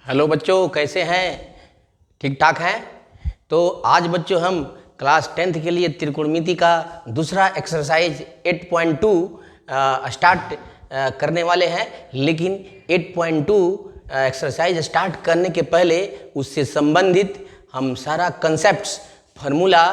Hello बच्चों, कैसे हैं? ठीक ठाक हैं? तो आज बच्चों हम क्लास 10th के लिए त्रिकोणमिति का दूसरा एक्सरसाइज 8.2 स्टार्ट करने वाले हैं। लेकिन 8.2 एक्सरसाइज स्टार्ट करने के पहले उससे संबंधित हम सारा कंसेप्ट्स, फार्मूला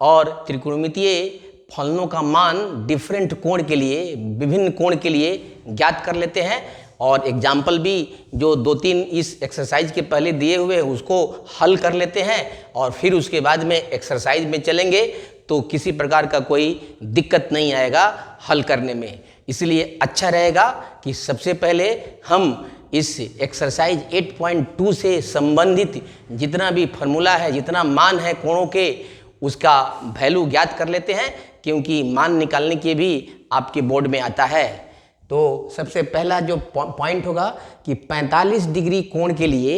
और त्रिकोणमितीय फलनों का मान डिफरेंट कोण के लिए, विभिन्न कोण के लिए ज्ञात कर लेते हैं। और एग्जाम्पल भी जो 2-3 इस एक्सरसाइज के पहले दिए हुए हैं उसको हल कर लेते हैं और फिर उसके बाद में एक्सरसाइज में चलेंगे तो किसी प्रकार का कोई दिक्कत नहीं आएगा हल करने में। इसलिए अच्छा रहेगा कि सबसे पहले हम इस एक्सरसाइज 8.2 से संबंधित जितना भी फार्मूला है, जितना मान है कोणों के, उसका वैल्यू ज्ञात कर लेते हैं, क्योंकि मान निकालने के भी आपके बोर्ड में आता है। तो सबसे पहला जो पॉइंट होगा कि 45 डिग्री कोण के लिए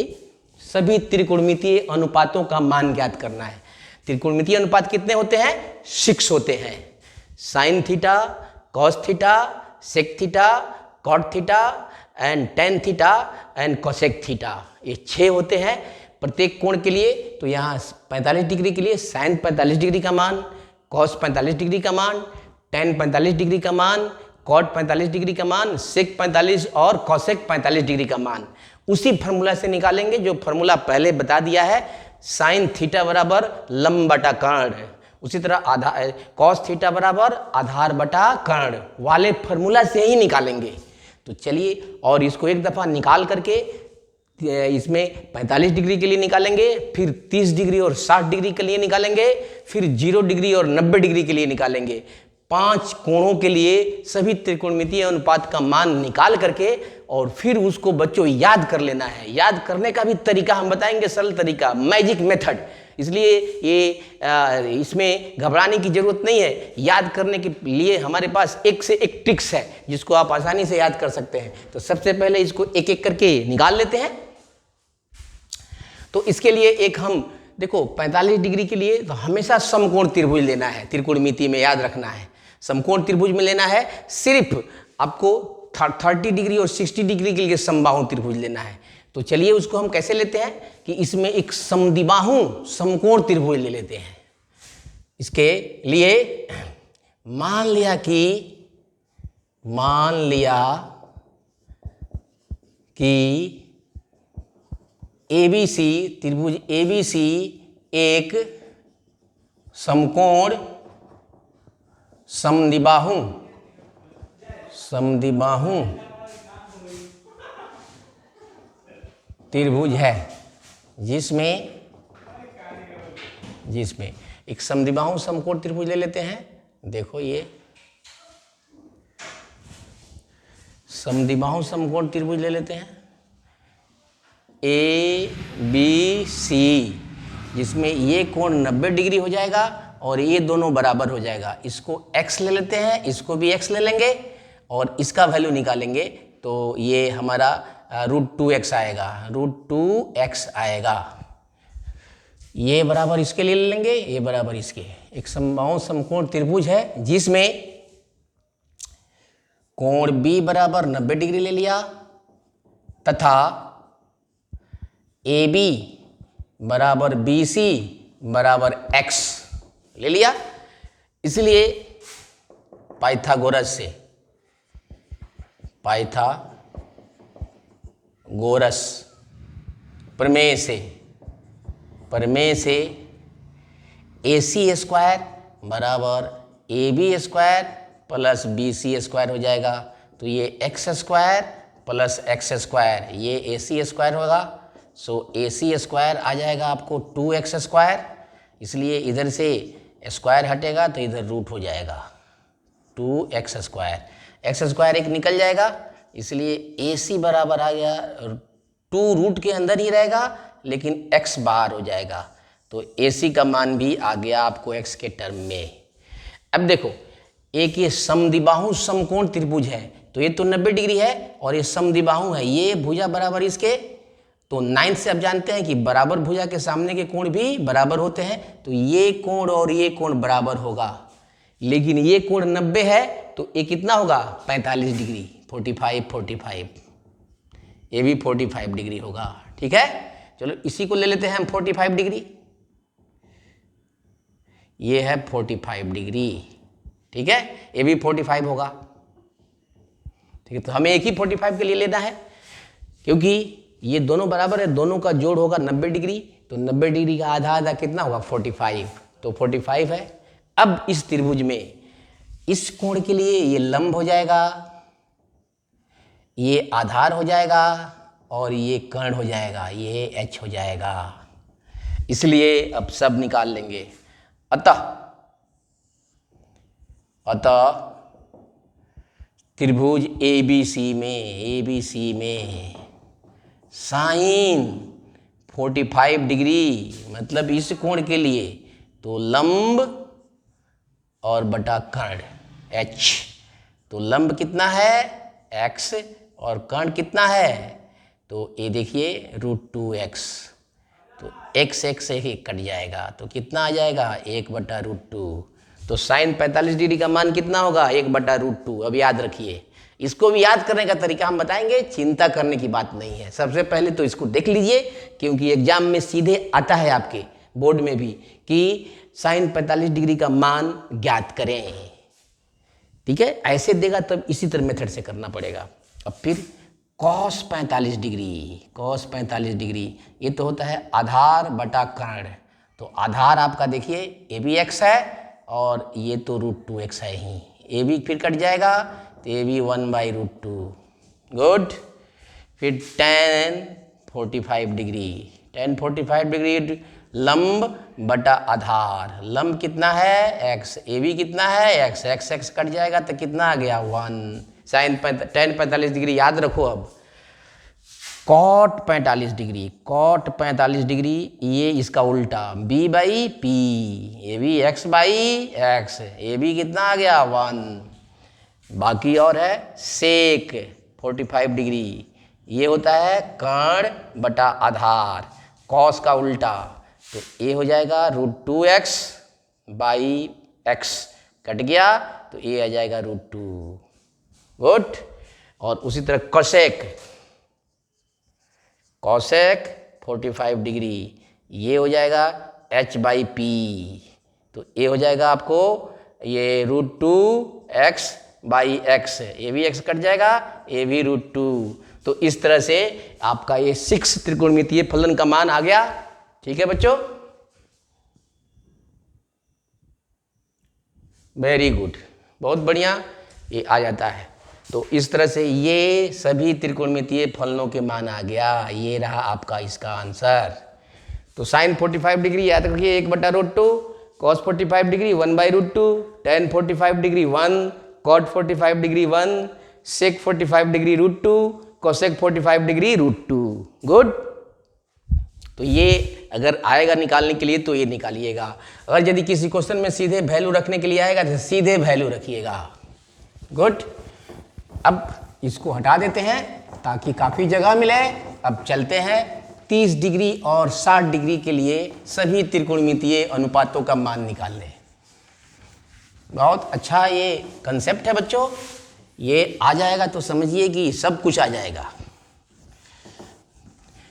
सभी त्रिकोणमितीय अनुपातों का मान ज्ञात करना है। त्रिकोणमितीय अनुपात कितने होते हैं? 6 होते हैं। Sine theta, cos theta, sec theta, cot theta and tan theta and cosec theta, ये 6 होते हैं प्रत्येक कोण के लिए। तो यहाँ 45 डिग्री के लिए साइन 45 डिग्री का मान, कॉस 45 डिग्री का मान, टेन 45 डिग्री का मान, कॉट 45 डिग्री का मान, सेक 45 और कॉसेक 45 डिग्री का मान उसी फार्मूला से निकालेंगे जो फार्मूला पहले बता दिया है। साइन थीटा बराबर लंब बटा कर्ण, उसी तरह कॉस थीटा बराबर आधार बटा कर्ण वाले फार्मूला से ही निकालेंगे। तो चलिए और इसको एक दफ़ा निकाल करके इसमें 45 डिग्री के लिए निकालेंगे, फिर 30 डिग्री और 60 डिग्री के लिए निकालेंगे, फिर 0 डिग्री और 90 डिग्री के लिए निकालेंगे। 5 कोणों के लिए सभी त्रिकोणमितीय अनुपात का मान निकाल करके और फिर उसको बच्चों याद कर लेना है। याद करने का भी तरीका हम बताएंगे, सरल तरीका, मैजिक मेथड। इसलिए ये इसमें घबराने की जरूरत नहीं है। याद करने के लिए हमारे पास एक से एक ट्रिक्स है जिसको आप आसानी से याद कर सकते हैं। तो सबसे पहले इसको एक एक करके निकाल लेते हैं। तो इसके लिए एक हम देखो 45 डिग्री के लिए तो हमेशा समकोण त्रिभुज लेना है। त्रिकोणमिति में याद रखना है, समकोण त्रिभुज में लेना है। सिर्फ आपको 30 डिग्री और 60 डिग्री के लिए समबाहु त्रिभुज लेना है। तो चलिए उसको हम कैसे लेते हैं कि इसमें एक समद्विबाहु समकोण त्रिभुज ले लेते हैं। इसके लिए मान लिया कि ABC त्रिभुज ABC एक समकोण समद्विबाहु त्रिभुज है, जिसमें एक समद्विबाहु समकोण त्रिभुज ले लेते हैं। देखो ये समद्विबाहु समकोण त्रिभुज ले लेते हैं ABC, जिसमें ये कोण 90 डिग्री हो जाएगा और ये दोनों बराबर हो जाएगा। इसको x ले लेते हैं, इसको भी x ले लेंगे और इसका वैल्यू निकालेंगे तो ये हमारा √2x आएगा, √2x आएगा। ये बराबर इसके लिए ले लेंगे, ये बराबर इसके। एक समबाहु समकोण त्रिभुज है जिसमें कोण B बराबर 90 डिग्री ले लिया तथा AB बराबर BC बराबर x ले लिया। इसलिए पाइथागोरस प्रमेय से AC स्क्वायर बराबर AB square plus BC square हो जाएगा। तो ये x square plus x square, ये AC स्क्वायर होगा। सो AC स्क्वायर आ जाएगा आपको 2x स्क्वायर। इसलिए इधर से स्क्वायर हटेगा तो इधर रूट हो जाएगा 2x स्क्वायर। x स्क्वायर एक निकल जाएगा, इसलिए AC बराबर आ गया 2 रूट के अंदर ही रहेगा लेकिन x बाहर हो जाएगा। तो AC का मान भी आ गया आपको x के टर्म में। अब देखो एक ये समद्विबाहु समकोण त्रिभुज है, तो ये तो 90 डिग्री है और ये समद्विबाहु है, ये भुजा बराबर इसके। तो 9 से आप जानते हैं कि बराबर भुजा के सामने के कोण भी बराबर होते हैं। तो ये कोण और ये कोण बराबर होगा, लेकिन ये कोण 90 है तो ये कितना होगा? 45 डिग्री, 45। ये भी 45 डिग्री होगा। ठीक है, चलो इसी को ले लेते हैं हम 45 डिग्री। ये है 45 डिग्री, ठीक है, ये भी 45 होगा। ठीक है, तो हमें एक ही 45 के लिए लेना है, क्योंकि ये दोनों बराबर है, दोनों का जोड़ होगा 90 डिग्री, तो 90 डिग्री का आधा आधा कितना होगा 45, तो 45 है। अब इस त्रिभुज में इस कोण के लिए ये लंब हो जाएगा, ये आधार हो जाएगा और ये कर्ण हो जाएगा, ये एच हो जाएगा। इसलिए अब सब निकाल लेंगे। अतः त्रिभुज ABC में साइन 45 डिग्री, मतलब इस कोण के लिए तो लंब और बटा कर्ण H, तो लंब कितना है x और कर्ण कितना है, तो ये देखिए √2x, तो x x एक कट जाएगा, तो कितना आ जाएगा 1/√2। तो साइन 45 डिग्री का मान कितना होगा 1/√2। अब याद रखिए, इसको भी याद करने का तरीका हम बताएंगे, चिंता करने की बात नहीं है। सबसे पहले तो इसको देख लीजिए, क्योंकि एग्जाम में सीधे आता है आपके बोर्ड में भी कि साइन 45 डिग्री का मान ज्ञात करें। ठीक है, ऐसे देगा तब इसी तरह मेथड से करना पड़ेगा। अब फिर कॉस 45 डिग्री, ये तो होता है आधार बटा कर्ण। तो आधार आपका देखिए ये भी x है और ये तो √2x है ही, ये भी फिर कट जाएगा, तो ये भी 1/√2। गुड। फिर tan 45 डिग्री लंब बटा आधार, लंब कितना है x, ये भी कितना है x, x कट जाएगा तो कितना आ गया 1। साइन tan 45 डिग्री याद रखो। अब कॉट 45 डिग्री, ये इसका उल्टा b/p, ये भी x/x, ये भी कितना आ गया 1। बाकी और है सेक 45 डिग्री, ये होता है कर्ण बटा आधार, कॉस का उल्टा, तो ये हो जाएगा √2x/x, कट गया तो ये आ जाएगा √2। गुड। और उसी तरह कॉसेक 45 डिग्री, ये हो जाएगा h/p, तो ये हो जाएगा आपको ये √2x/x, ये भी x कट जाएगा, ये भी √2। तो इस तरह से आपका ये 6 त्रिकोणमितीय फलन का मान आ गया। ठीक है बच्चों, वेरी गुड, बहुत बढ़िया, ये आ जाता है। तो इस तरह से ये सभी त्रिकोणमितीय फलनों के मान आ गया। ये रहा आपका इसका आंसर। तो साइन 45 डिग्री याद रखिए 1/√2, cos 45 degree 1/√2, tan 45 degree 1, cot 45 degree 1, sec 45 degree √2, cosec 45 degree √2। Good. तो ये अगर आएगा निकालने के लिए तो ये निकालिएगा। अगर यदि किसी क्वेश्चन में सीधे वैल्यू रखने के लिए आएगा तो सीधे वैल्यू रखिएगा। गुड। अब इसको हटा देते हैं ताकि काफ़ी जगह मिले। अब चलते हैं 30 डिग्री और 60 डिग्री के लिए सभी त्रिकोणमितीय अनुपातों का मान निकालने। बहुत अच्छा ये कंसेप्ट है बच्चों, ये आ जाएगा तो समझिए कि सब कुछ आ जाएगा।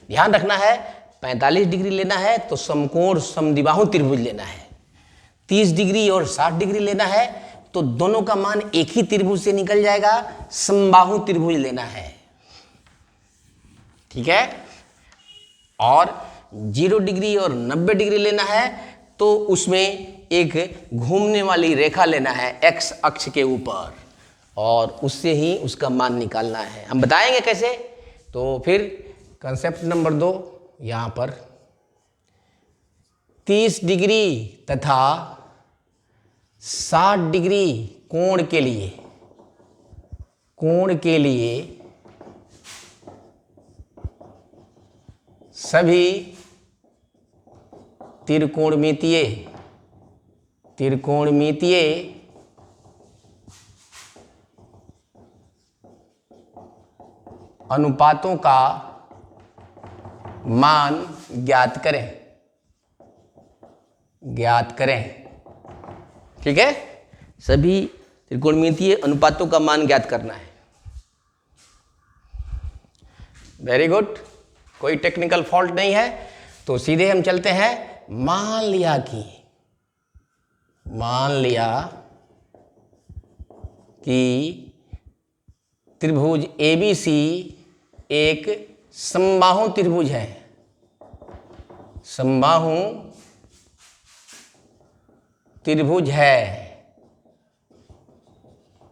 ध्यान रखना है 45 डिग्री लेना है तो समकोण समद्विबाहु त्रिभुज लेना है, 30 डिग्री और 60 डिग्री लेना है तो दोनों का मान एक ही त्रिभुज से निकल जाएगा, समबाहु त्रिभुज लेना है। ठीक है, और 0 डिग्री और 90 डिग्री लेना है तो उसमें एक घूमने वाली रेखा लेना है x अक्ष के ऊपर, और उससे ही उसका मान निकालना है। हम बताएंगे कैसे। तो फिर कंसेप्ट नंबर 2 यहाँ पर 30 डिग्री तथा 60 डिग्री कोण के लिए सभी त्रिकोणमितीय अनुपातों का मान ज्ञात करें। ठीक है, सभी त्रिकोणमितीय अनुपातों का मान ज्ञात करना है। Very good. कोई टेक्निकल फॉल्ट नहीं है। तो सीधे हम चलते हैं। मान लिया कि त्रिभुज ABC एक समबाहु त्रिभुज है। समबाहु त्रिभुज है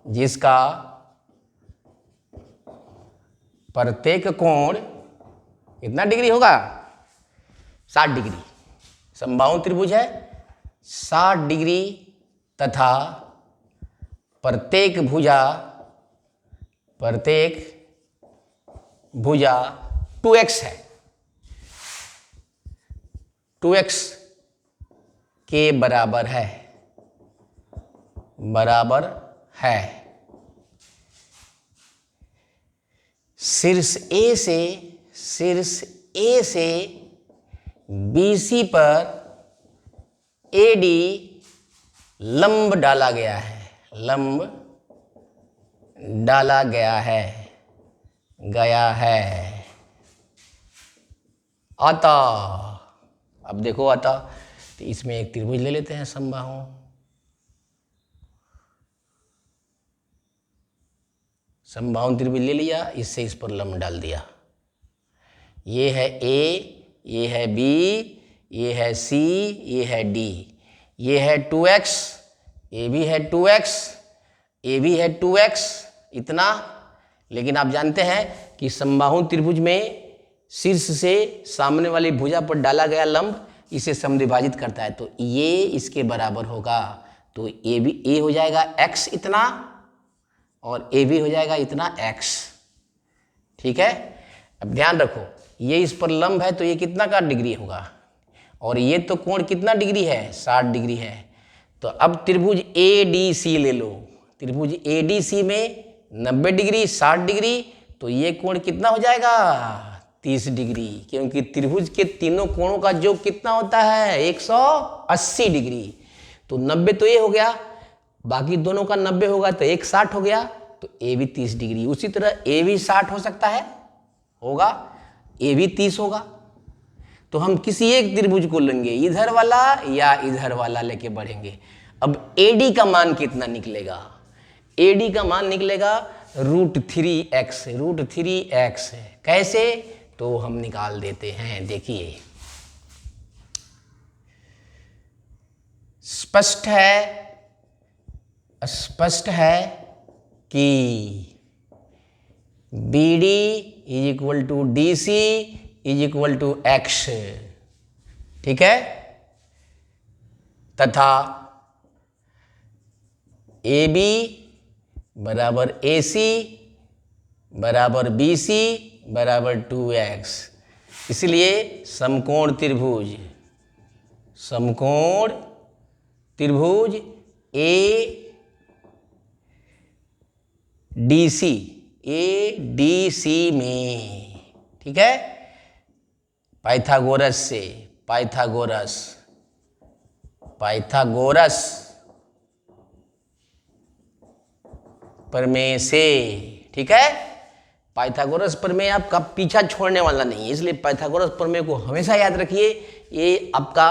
जिसका प्रत्येक कोण कितना डिग्री होगा? 60 डिग्री। समबाहु त्रिभुज है, 60 डिग्री तथा प्रत्येक भुजा 2x है। 2x के बराबर है। शीर्ष A से BC पर AD लंब डाला गया है। अतः अब देखो, अतः तो इसमें एक त्रिभुज ले लेते हैं समबाहु। समबाहु त्रिभुज ले लिया, इससे इस पर लंब डाल दिया। ये है A, ये है B, ये है C, ये है D। ये है 2x, ये भी है 2x, ये भी है 2x, इतना। लेकिन आप जानते हैं कि समबाहु त्रिभुज में शीर्ष से सामने वाली भुजा पर डाला गया लंब इसे समद्विभाजित करता है, तो ये इसके बराबर होगा। तो ए हो जाएगा x इतना और ए भी हो जाएगा इतना x। ठीक है। अब ध्यान रखो, ये इस पर लंब है तो ये कितना का डिग्री होगा, और ये तो कोण कितना डिग्री है? 60 डिग्री है। तो अब त्रिभुज ADC ले लो। त्रिभुज ADC में 90 डिग्री, 60 डिग्री, तो ये कोण कितना हो जाएगा? 30 डिग्री। क्योंकि त्रिभुज के तीनों कोणों का योग कितना होता है? 180 डिग्री। तो 90 तो ये हो गया, बाकी दोनों का 90 होगा तो एक 60 हो गया, तो ए भी 30 डिग्री। उसी तरह ए भी 60 हो सकता है, होगा, ए भी 30 होगा। तो हम किसी एक त्रिभुज को लेंगे, इधर वाला या इधर वाला लेके बढ़ेंगे। अब AD का मान कितना निकलेगा? AD का मान निकलेगा √3x। √3x कैसे? तो हम निकाल देते हैं। देखिए, स्पष्ट है कि BD = DC = x। ठीक है। तथा AB = AC = BC = 2x। इसलिए समकोण त्रिभुज ADC में, ठीक है, पाइथागोरस प्रमेय से, ठीक है। पाइथागोरस प्रमेय आपका पीछा छोड़ने वाला नहीं है, इसलिए पाइथागोरस प्रमेय को हमेशा याद रखिए। ये आपका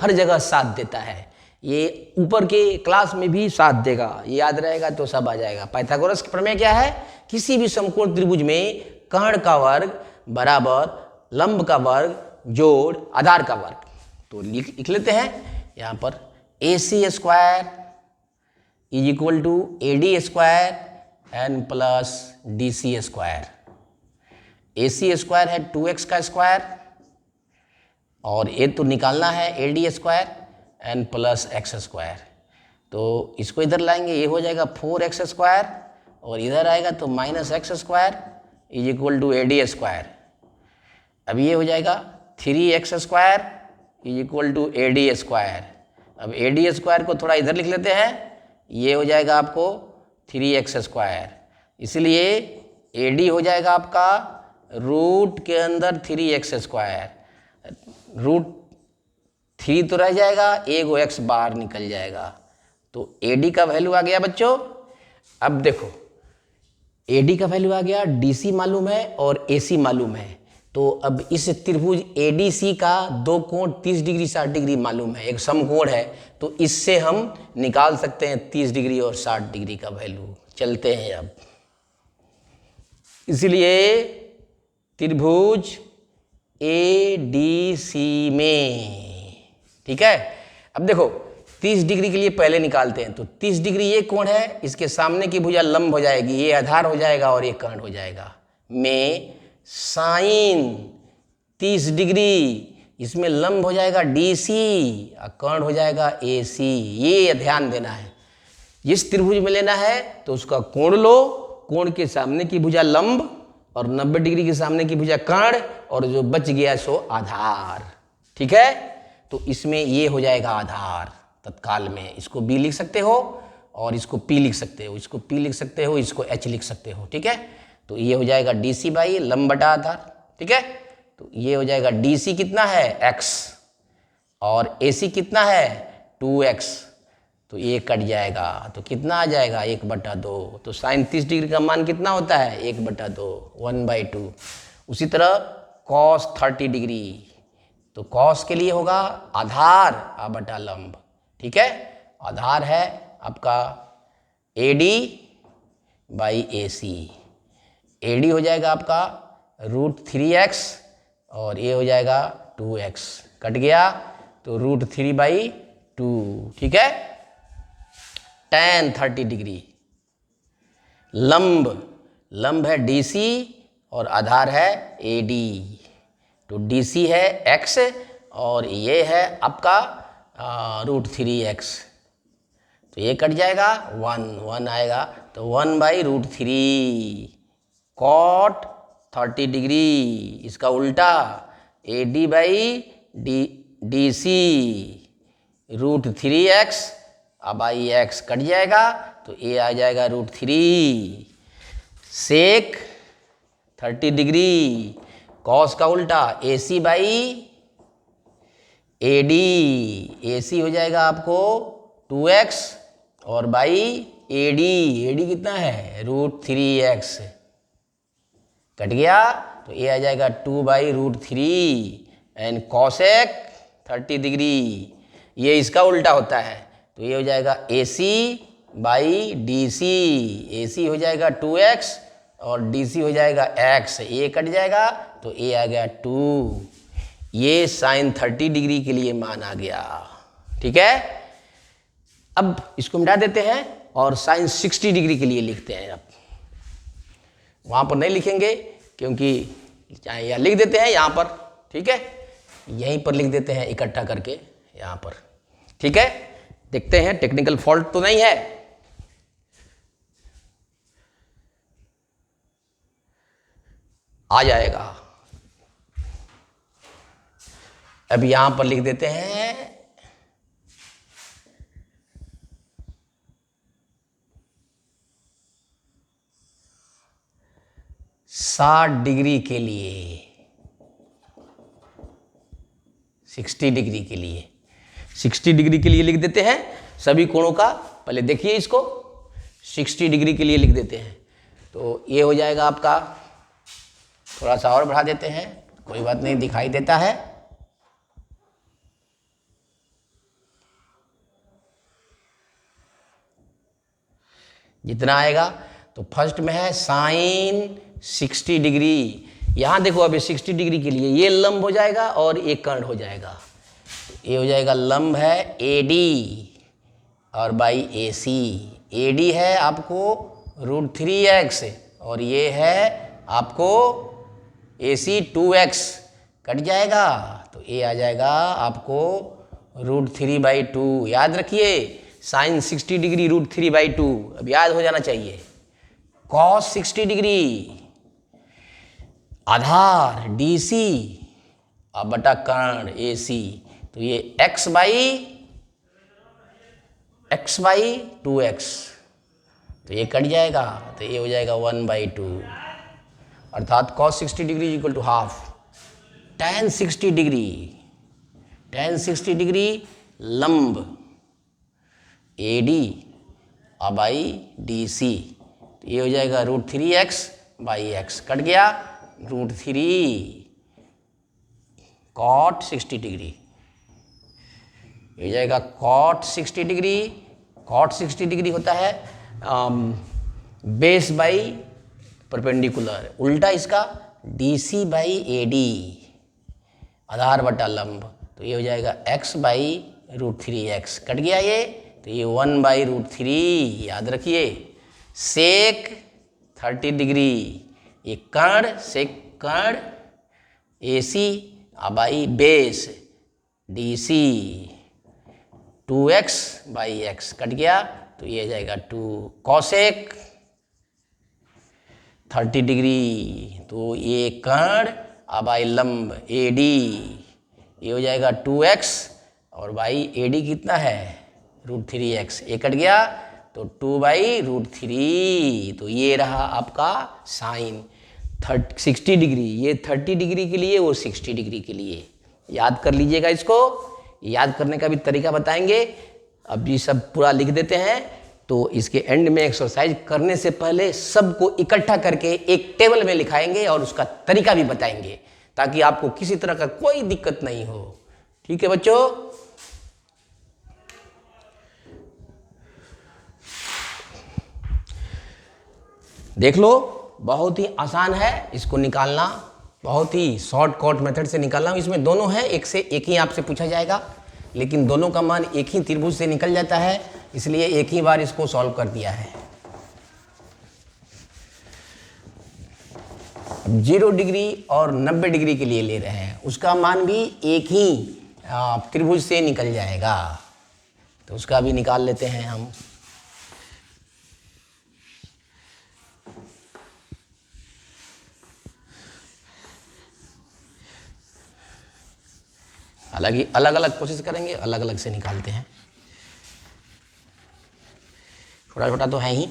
हर जगह साथ देता है, ये ऊपर के क्लास में भी साथ देगा, ये याद रहेगा तो सब आ जाएगा। पाइथागोरस प्रमेय क्या है? किसी भी समकोण त्रिभुज में कर्ण का वर्ग बराबर लंब का वर्ग जोड़ आधार का वर्ग। तो लिख लेते हैं यहाँ पर AC² = AD² n + DC²। AC² है 2x का स्क्वायर, और ये तो निकालना है AD² n + x²। तो इसको इधर लाएंगे, ये हो जाएगा 4x², और इधर आएगा तो -x² = AD²। अब ये हो जाएगा 3x² = AD²। अब AD² को थोड़ा इधर लिख लेते हैं, ये हो जाएगा आपको 3x²। इसलिए AD हो जाएगा आपका रूट के अंदर 3x²। √3 तो रह जाएगा, एक x बाहर निकल जाएगा, तो AD का वैल्यू आ गया बच्चों। अब देखो, AD का वैल्यू आ गया, DC मालूम है और AC मालूम है, तो अब इस त्रिभुज एडीसी का दो कोण 30 डिग्री 60 डिग्री मालूम है, एक समकोण है, तो इससे हम निकाल सकते हैं 30 डिग्री और 60 डिग्री का वैल्यू। चलते हैं अब, इसलिए त्रिभुज एडीसी में, ठीक है। अब देखो 30 डिग्री के लिए पहले निकालते हैं, तो 30 डिग्री ये कोण है, इसके सामने की भुजा लंब हो जाएगी, ये आधार हो जाएगा और ये कर्ण हो जाएगा। में साइन 30 डिग्री, इसमें लंब हो जाएगा डीसी और कर्ण हो जाएगा एसी। ये ध्यान देना है, जिस त्रिभुज में लेना है तो उसका कोण लो, कोण के सामने की भुजा लंब और 90 डिग्री के सामने की भुजा कर्ण, और जो बच गया सो आधार, ठीक है। तो इसमें ये हो जाएगा आधार तत्काल में। इसको बी लिख सकते हो और इसको पी लिख सकते हो, इसको पी लिख सकते हो, इसको एच लिख सकते हो, ठीक है। तो ये हो जाएगा डीसी बाई लंब बटा आधार, ठीक है। तो ये हो जाएगा डीसी कितना है x और एसी कितना है 2x, तो ये कट जाएगा, तो कितना आ जाएगा 1/2। तो साइन 30 डिग्री का मान कितना होता है 1/2, 1/2। उसी तरह कॉस 30 डिग्री, तो कॉस के लिए होगा आधार बटा लंब, ठीक है। आधार है आपका AD बाई AC, AD हो जाएगा आपका √3x और ये हो जाएगा 2x, कट गया तो √3/2, ठीक है। tan 30 डिग्री, लंब है DC और आधार है AD, तो DC है x और ये है आपका √3x, तो ये कट जाएगा 1 आएगा, तो 1/√3 cot 30 डिग्री, इसका उल्टा AD by DC √3x by x cut जाएगा, तो ये आ जाएगा √3 सेक 30 डिग्री, कॉस का उल्टा AC बाई AD, AC हो जाएगा आपको 2x और बाई AD कितना है √3x, कट गया, तो ये आ जाएगा 2/√3 एंड कॉसेक 30 डिग्री, ये इसका उल्टा होता है, तो ये हो जाएगा AC बाई DC, AC हो जाएगा 2x और DC हो जाएगा x, ये कट जाएगा, तो ये आ गया 2। ये साइन 30 डिग्री के लिए मान आ गया, ठीक है। अब इसको मिटा देते हैं और साइन 60 डिग्री के लिए लिखते हैं। अब वहाँ पर नहीं लिखेंगे क्योंकि चाहे या लिख देते हैं यहाँ पर, ठीक है, यहीं पर लिख देते हैं इकट्ठा करके यहाँ पर, ठीक है। देखते हैं टेक्निकल फॉल्ट तो नहीं है। आ जाएगा। अब यहां पर लिख देते हैं 60 डिग्री के लिए, 60 डिग्री के लिए, 60 डिग्री के लिए लिख देते हैं सभी कोणों का। पहले देखिए इसको 60 डिग्री के लिए लिख देते हैं, तो ये हो जाएगा आपका, थोड़ा सा और बढ़ा देते हैं, कोई बात नहीं, दिखाई देता है। जितना आएगा, तो फर्स्ट में है साइन 60 डिग्री। यहाँ देखो अभी 60 डिग्री के लिए ये लंब हो जाएगा और ये कर्ण हो जाएगा, ये हो जाएगा लंब है AD और बाई AC, AD है आपको √3x और ये है आपको AC 2x, कट जाएगा, तो ये आ जाएगा आपको √3/2। याद रखिए साइन 60 डिग्री √3/2, अब याद हो जाना चाहिए। कॉस 60 डिग्री आधार DC और बटा कर्ण AC, तो ये x बाई 2x, तो ये कट जाएगा, तो ये हो जाएगा 1/2, अर्थात cos 60 degree equal to half tan 60 degree, tan 60 degree लंब AD और बाई DC, तो ये हो जाएगा √3x बाई x, कट गया, √3 कॉट 60 डिग्री, ये जाएगा कॉट 60 डिग्री। कॉट 60 डिग्री होता है बेस बाई परपेंडिकुलर, उल्टा इसका DC बाई AD, आधार बटा लंब, तो ये हो जाएगा x बाई √3x, कट गया ये, तो ये 1 बाई √3, याद रखिए। सेक 30 डिग्री, ये कर्ण सेक कर्ण AC by base DC, 2x by x, cut गया, तो ये जाएगा 2 कॉसेक 30 डिग्री, तो ये कर्ण बाई लंब AD, ये हो जाएगा 2x और बाई AD कितना है √3x, ये कट गया, तो 2 बाई √3, तो ये रहा आपका साइन 60 डिग्री, ये 30 डिग्री के लिए, वो 60 डिग्री के लिए। याद कर लीजिएगा इसको, याद करने का भी तरीका बताएंगे। अब ये सब पूरा लिख देते हैं, तो इसके एंड में एक्सरसाइज करने से पहले सबको इकट्ठा करके एक टेबल में लिखाएंगे और उसका तरीका भी बताएंगे, ताकि आपको किसी तरह का कोई दिक्कत नहीं हो। ठीक है बच्चों, देख लो, बहुत ही आसान है इसको निकालना, बहुत ही शॉर्टकट मेथड से निकालना। इसमें दोनों है, एक से एक ही आपसे पूछा जाएगा, लेकिन दोनों का मान एक ही त्रिभुज से निकल जाता है, इसलिए एक ही बार इसको सॉल्व कर दिया है। 0 डिग्री और 90 डिग्री के लिए ले रहे हैं, उसका मान भी एक ही त्रिभुज से निकल जाएगा, तो उसका भी निकाल लेते हैं हम। हालांकि अलग अलग कोशिश करेंगे, अलग अलग से निकालते हैं, छोटा छोटा तो है ही।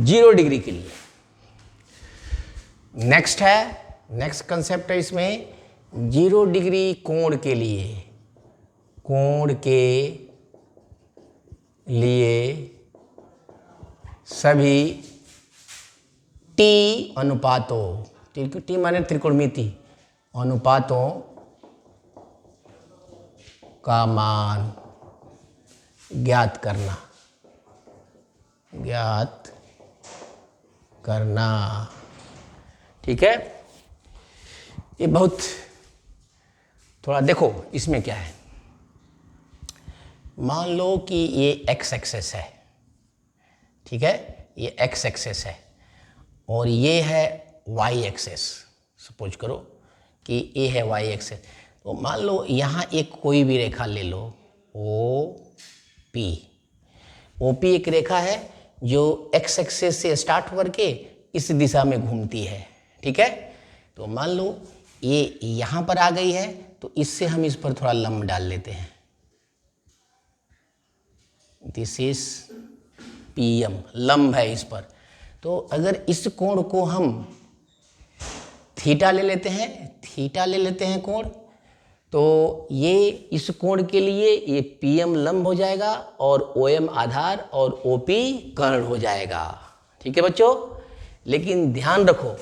जीरो डिग्री के लिए नेक्स्ट कंसेप्ट है इसमें, 0 डिग्री कोण के लिए, सभी T अनुपातों, T माने त्रिकोणमिति, अनुपातों का मान ज्ञात करना। ठीक है, ये बहुत थोड़ा देखो इसमें क्या है। मान लो कि ये x एक्सेस है, ठीक है, ये x एक्सेस है और ये है y एक्सेस। सपोज करो कि ये है y एक्सेस, तो मान लो यहाँ एक कोई भी रेखा ले लो, OP एक रेखा है जो x एक्सेस से स्टार्ट होकर के इस दिशा में घूमती है। ठीक है, तो मान लो ये यहाँ पर आ गई है, तो इससे हम इस पर थोड़ा लंब डाल लेते हैं। दिस इज PM, लंब है इस पर। तो अगर इस कोण को हम थीटा ले लेते हैं कोण, तो ये इस कोण के लिए ये PM लंब हो जाएगा और OM आधार और OP कर्ण हो जाएगा। ठीक है बच्चों, लेकिन ध्यान रखो,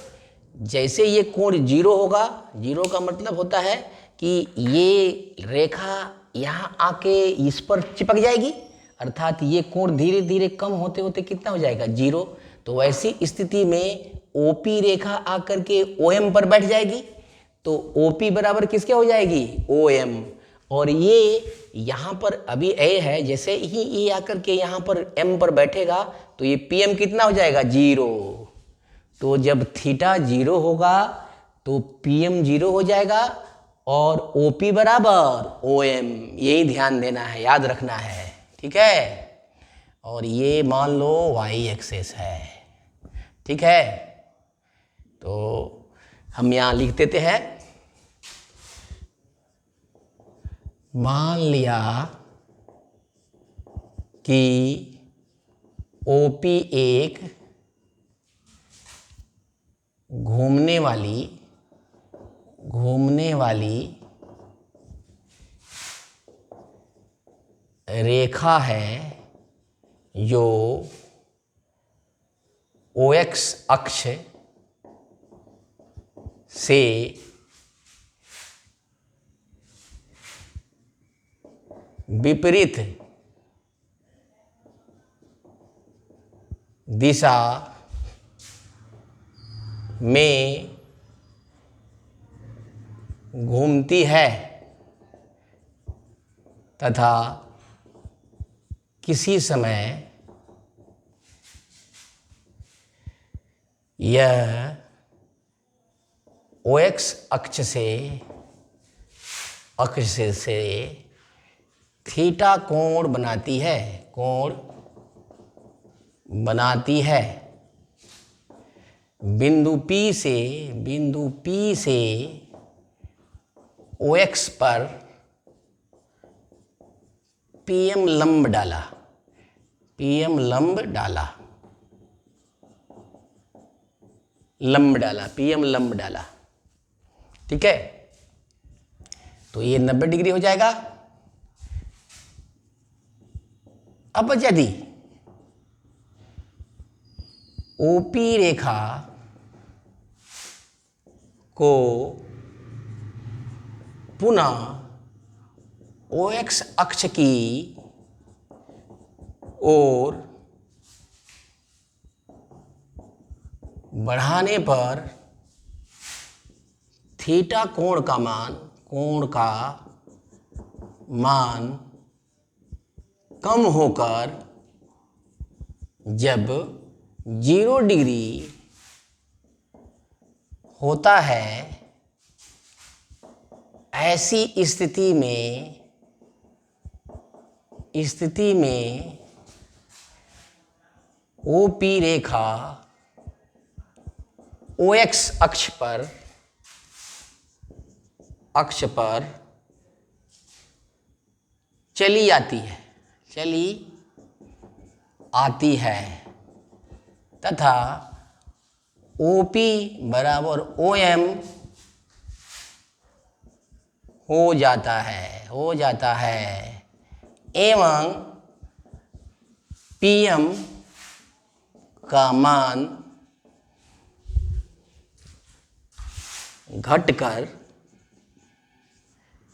जैसे ये कोण 0 होगा, 0 का मतलब होता है कि ये रेखा यहाँ आके इस पर चिपक जाएगी, अर्थात ये कोण धीरे धीरे कम होते होते कितना हो जाएगा 0। तो वैसी स्थिति में OP रेखा आकर के OM पर बैठ जाएगी, तो OP बराबर किसके हो जाएगी OM, और ये यहाँ पर अभी A है, जैसे ही ये आकर के यहाँ पर M पर बैठेगा तो ये PM कितना हो जाएगा 0। तो जब थीटा 0 होगा तो PM 0 हो जाएगा और OP बराबर OM, यही ध्यान देना है, याद रखना है। ठीक है, और ये मान लो y एक्सेस है। ठीक है, तो हम यहाँ लिख देते हैं, मान लिया कि OP एक घूमने वाली रेखा है जो OX अक्ष से विपरीत दिशा में घूमती है तथा किसी समय यह OX अक्ष से थीटा कोण बनाती है। बिंदु P से OX पर PM लंब डाला। ठीक है, तो ये 90 डिग्री हो जाएगा। अब यदि OP रेखा को पुनः OX अक्ष की ओर बढ़ाने पर थीटा कोण का मान कम होकर जब 0 डिग्री होता है, ऐसी स्थिति में OP रेखा OX अक्ष पर चली आती है तथा OP बराबर OM हो जाता है एवं PM का मान घटकर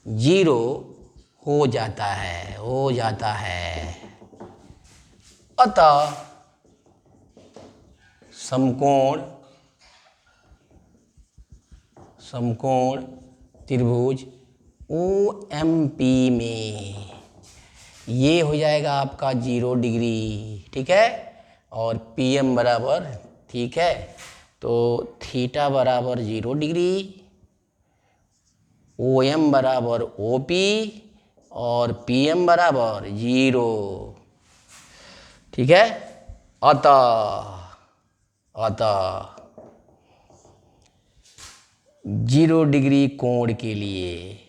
0 हो जाता है। अतः समकोण त्रिभुज OMP में ये हो जाएगा आपका 0 डिग्री। ठीक है, और PM बराबर, ठीक है, तो थीटा बराबर 0 डिग्री, OM बराबर OP और PM बराबर 0। ठीक है, अतः 0 डिग्री कोण के लिए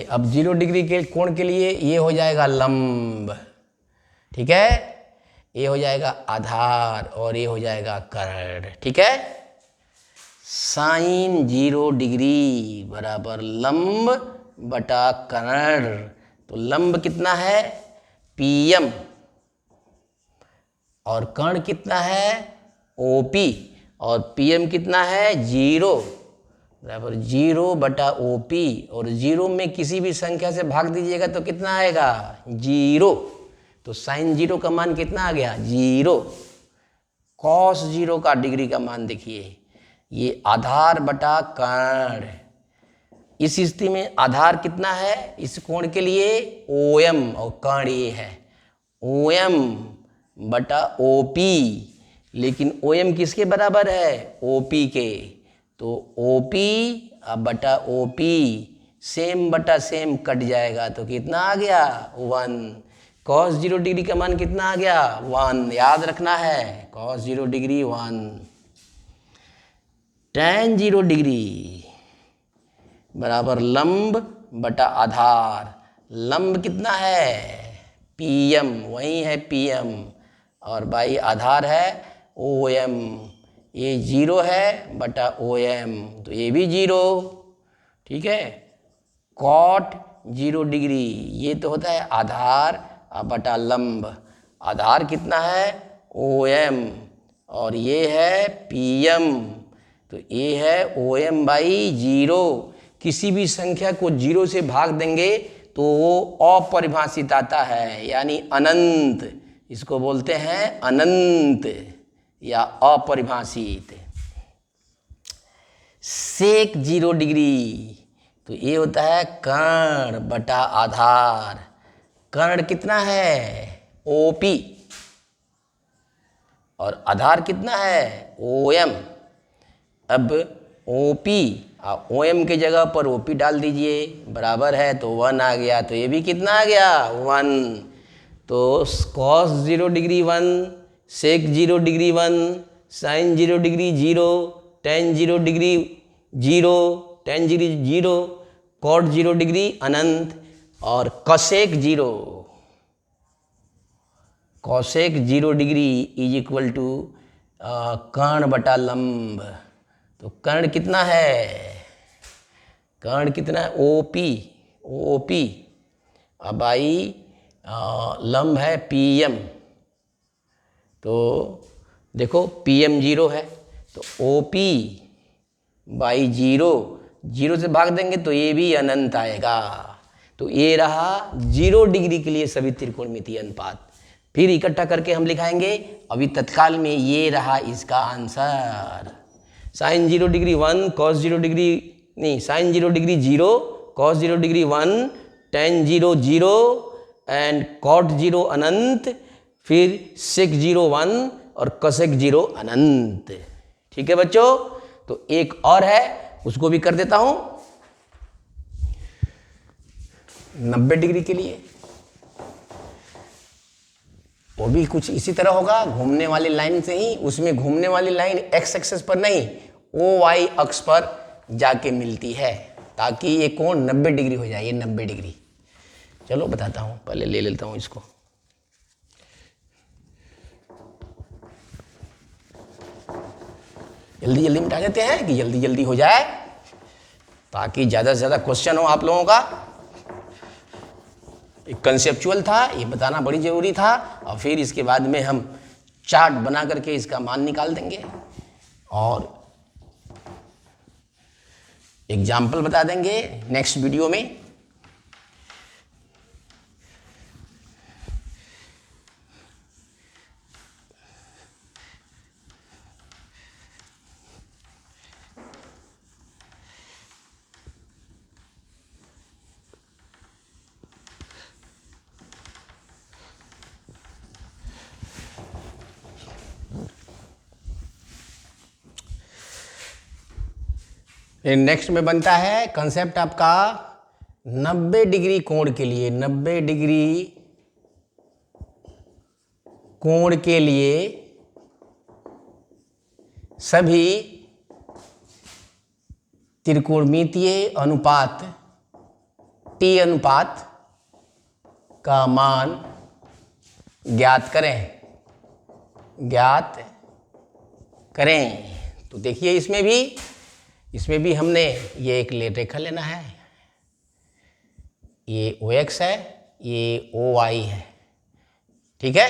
अब 0 डिग्री के कोण के लिए ये हो जाएगा लंब। ठीक है, ये हो जाएगा आधार और ये हो जाएगा कर्ण। ठीक है, साइन 0 डिग्री बराबर लंब बटा कर्ण। तो लंब कितना है PM और कर्ण कितना है OP और PM कितना है 0 बराबर 0 बटा OP और 0 में किसी भी संख्या से भाग दीजिएगा तो कितना आएगा 0। तो साइन 0 का मान कितना आ गया 0। कॉस 0 का डिग्री का मान देखिए, ये आधार बटा कर्ण। इस स्थिति में आधार कितना है इस कोण के लिए OM और कर्ण ये है OM बटा OP, लेकिन OM किसके बराबर है OP के, तो OP बटा OP सेम बटा सेम कट जाएगा तो कितना आ गया 1। cos 0 डिग्री का मान कितना आ गया 1, याद रखना है cos 0 डिग्री 1। tan 0 डिग्री बराबर लंब बटा आधार। लंब कितना है, PM, वही है PM। और भाई आधार है OM, ये 0 है बटा OM, तो ये भी 0, ठीक है। कॉट 0 डिग्री, ये तो होता है आधार बटा लंब। आधार कितना है OM और ये है PM, तो ये है OM बाई 0। किसी भी संख्या को 0 से भाग देंगे तो वो अपरिभाषित आता है, यानी अनंत, इसको बोलते हैं अनंत या अपरिभाषित। सेक 0 डिग्री, तो ये होता है कर्ण बटा आधार। कर्ण कितना है OP और आधार कितना है OM। अब OP और OM के जगह पर OP डाल दीजिए, बराबर है तो 1 आ गया, तो ये भी कितना आ गया 1। तो cos 0 degree 1, sec 0 degree 1, sine 0 degree 0, tan 0 degree 0, tan 0, cot 0 degree अनंत, और cosec 0, cosec 0 degree is equal to कर्ण बटा लंब। तो कर्ण कितना है, कर्ण कितना है OP, अब आई लंब है PM। तो देखो PM 0 है, तो OP बाई 0 से भाग देंगे तो ये भी अनंत आएगा। तो ये रहा 0 डिग्री के लिए सभी त्रिकोणमितीय अनुपात। फिर इकट्ठा करके हम लिखाएंगे, अभी तत्काल में ये रहा इसका answer. Sine 0 degree 1, cos 0 degree नहीं, sine 0 degree 0, cos 0 degree 1, tan 0 0 and cot 0 अनंत, फिर सेक 0 1 और कसेक 0 अनंत। ठीक है बच्चों, तो एक और है उसको भी कर देता हूं। 90 डिग्री के लिए वो भी कुछ इसी तरह होगा, घूमने वाली लाइन से ही, उसमें घूमने वाली लाइन एक्स एक्सिस पर नहीं OY अक्ष पर जाके मिलती है, ताकि ये कोण 90 डिग्री हो जाए, ये 90 डिग्री। चलो बताता हूं, पहले ले लेता हूं इसको। जल्दी जल्दी मिटा देते हैं कि जल्दी जल्दी हो जाए, ताकि ज़्यादा से ज़्यादा क्वेश्चन हो आप लोगों का। एक कंसेप्चुअल था, ये बताना बड़ी ज़रूरी था, और फिर इसके बाद में हम चार्ट बना करके इसका मान निकाल देंगे और एग्जाम्पल बता देंगे नेक्स्ट वीडियो में। नेक्स्ट में बनता है कंसेप्ट आपका 90 डिग्री कोण के लिए। 90 डिग्री कोण के लिए सभी त्रिकोणमितीय अनुपात T अनुपात का मान ज्ञात करें। तो देखिए इसमें भी हमने ये एक रेखा लेना है, ये OX है, ये OY है, ठीक है।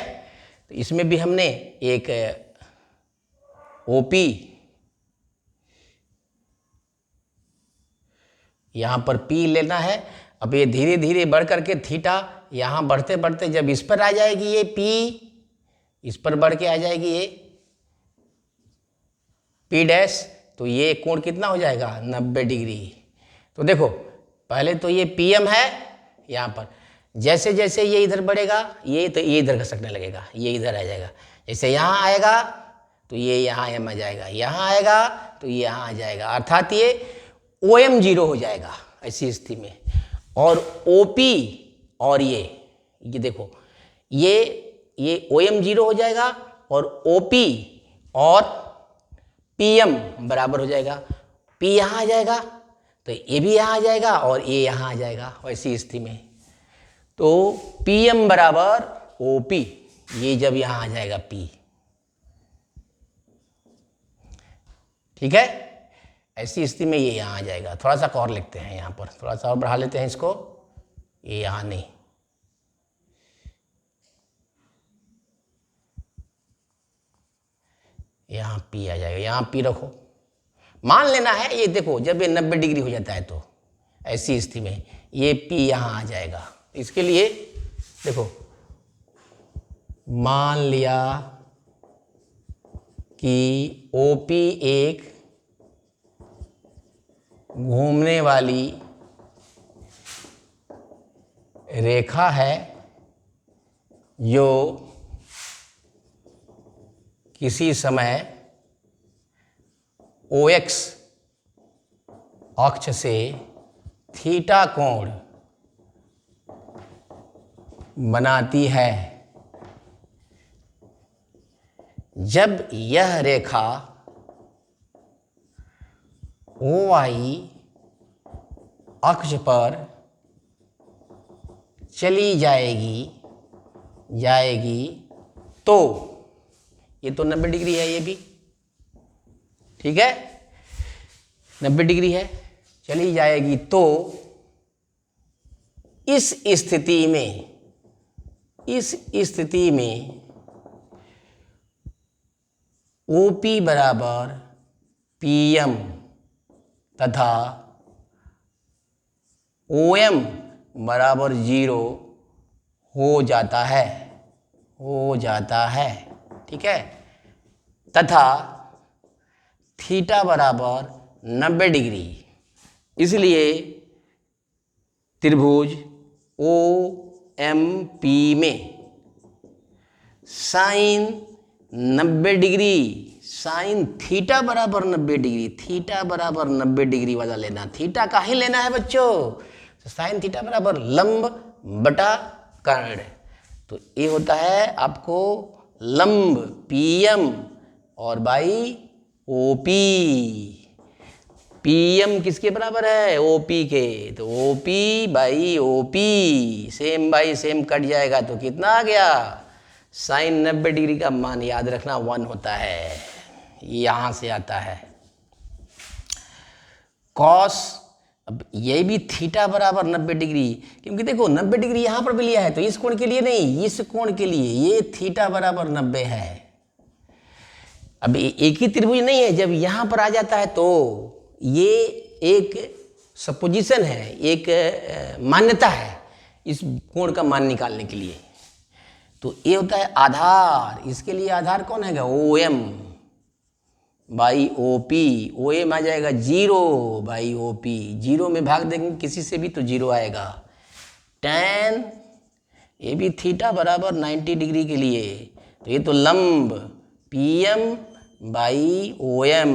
तो इसमें भी हमने एक OP, यहाँ पर P लेना है। अब ये धीरे धीरे बढ़ करके थीटा, यहाँ बढ़ते बढ़ते जब इस पर आ जाएगी ये P, इस पर बढ़ के आ जाएगी ये P डैश, तो ये कोण कितना हो जाएगा 90 डिग्री। तो देखो पहले तो ये PM है, यहाँ पर जैसे जैसे ये इधर बढ़ेगा ये तो ये इधर खसकने लगेगा, ये इधर आ जाएगा। जैसे यहाँ आएगा तो ये यहाँ आ जाएगा, यहाँ आएगा तो ये यहाँ आ जाएगा, अर्थात ये OM 0 हो जाएगा ऐसी स्थिति में। और OP और ये देखो ये OM 0 हो जाएगा और OP और PM बराबर हो जाएगा। P यहाँ आ जाएगा तो ये भी यहाँ आ जाएगा और ये यहाँ आ जाएगा, वैसी स्थिति में। तो PM बराबर OP, ये जब यहां आ जाएगा P, ठीक है। ऐसी स्थिति में ये यहां आ जाएगा। थोड़ा सा और लिखते हैं, यहां पर थोड़ा सा और बढ़ा लेते हैं इसको, ये यहां नहीं, यहां P आ जाएगा, यहां P रखो। मान लेना है ये, देखो जब ये 90 डिग्री हो जाता है तो ऐसी स्थिति में ये P यहां आ जाएगा। इसके लिए देखो, मान लिया कि OP एक घूमने वाली रेखा है जो किसी समय OX अक्ष से थीटा कोण बनाती है। जब यह रेखा OY अक्ष पर चली जाएगी तो ये तो 90 डिग्री है, ये भी ठीक है, 90 डिग्री है, चली जाएगी तो इस स्थिति में OP बराबर PM तथा OM बराबर 0 हो जाता है, ठीक है। तथा थीटा बराबर 90 डिग्री, इसलिए त्रिभुज OMP में साइन 90 डिग्री, साइन थीटा बराबर 90 डिग्री, थीटा बराबर 90 डिग्री वाला लेना। थीटा का ही लेना है बच्चों, तो साइन थीटा बराबर लंब बटा कर्ण, तो ये होता है आपको लंब PM और बाई OP। PM किसके बराबर है? OP के, तो OP by OP, same by same cut जाएगा, तो कितना आ गया? साइन 90 डिग्री का मान याद रखना 1 होता है, यहां से आता है। कॉस, अब ये भी थीटा बराबर 90 डिग्री, क्योंकि देखो 90 डिग्री यहां पर भी लिया है, तो इस कोण के लिए नहीं, इस कोण के लिए ये थीटा बराबर 90 है। अब एक ही त्रिभुज नहीं है, जब यहां पर आ जाता है तो ये एक सपोजिशन है, एक मान्यता है इस कोण का मान निकालने के लिए। तो ये होता है आधार, इसके लिए आधार कौन है? OM by OP। OM आ जाएगा 0 बाई OP, 0 में भाग देंगे किसी से भी तो 0 आएगा। tan ये भी थीटा बराबर 90 डिग्री के लिए, तो ये तो लंब PM बाई OM।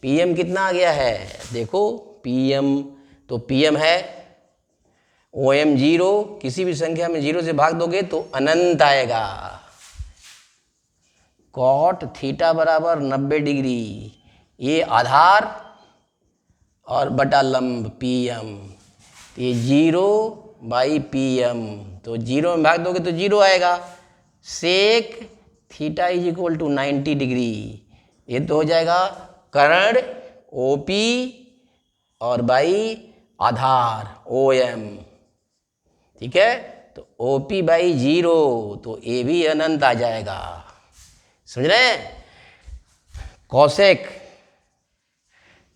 PM कितना आ गया है? देखो PM, तो PM है OM 0, किसी भी संख्या में 0 से भाग दोगे तो अनंत आएगा। कॉट थीटा बराबर 90 डिग्री, ये आधार और बटा लंब PM, ये 0 बाई PM, तो 0 में भाग दोगे तो 0 आएगा। Sec theta is equal to 90 degree, ये तो हो जाएगा कर्ण OP और बाई आधार OM, ठीक है। तो OP बाई 0, तो ये भी अनंत आ जाएगा, समझ रहे हैं। Cosec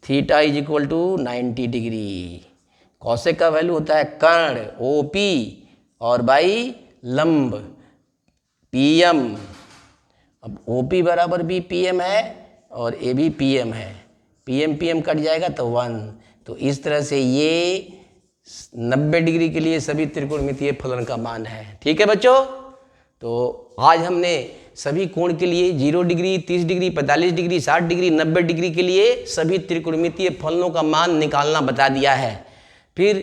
theta is equal to 90 degree, cosec का वैल्यू होता है कर्ण OP और बाई लंब PM। अब OP बराबर भी PM है और ये भी PM है, PM कट जाएगा तो 1। तो इस तरह से ये 90 डिग्री के लिए सभी त्रिकोणमितीय फलन का मान है, ठीक है बच्चों। तो आज हमने सभी कोण के लिए 0 degree, 30 degree, 45 degree, 60 degree, 90 degree के लिए सभी त्रिकोणमितीय फलनों का मान निकालना बता दिया है। फिर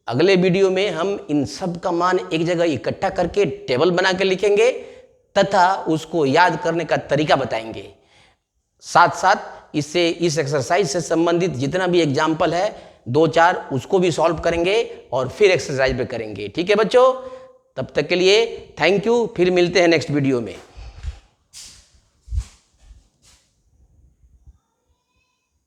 अगले वीडियो में हम इन सब का मान एक जगह इकट्ठा करके टेबल बना के लिखेंगे तथा उसको याद करने का तरीका बताएंगे। साथ साथ इससे, इस एक्सरसाइज से संबंधित जितना भी एग्जाम्पल है दो चार उसको भी सॉल्व करेंगे और फिर एक्सरसाइज पे करेंगे। ठीक है बच्चों, तब तक के लिए थैंक यू, फिर मिलते हैं नेक्स्ट वीडियो में।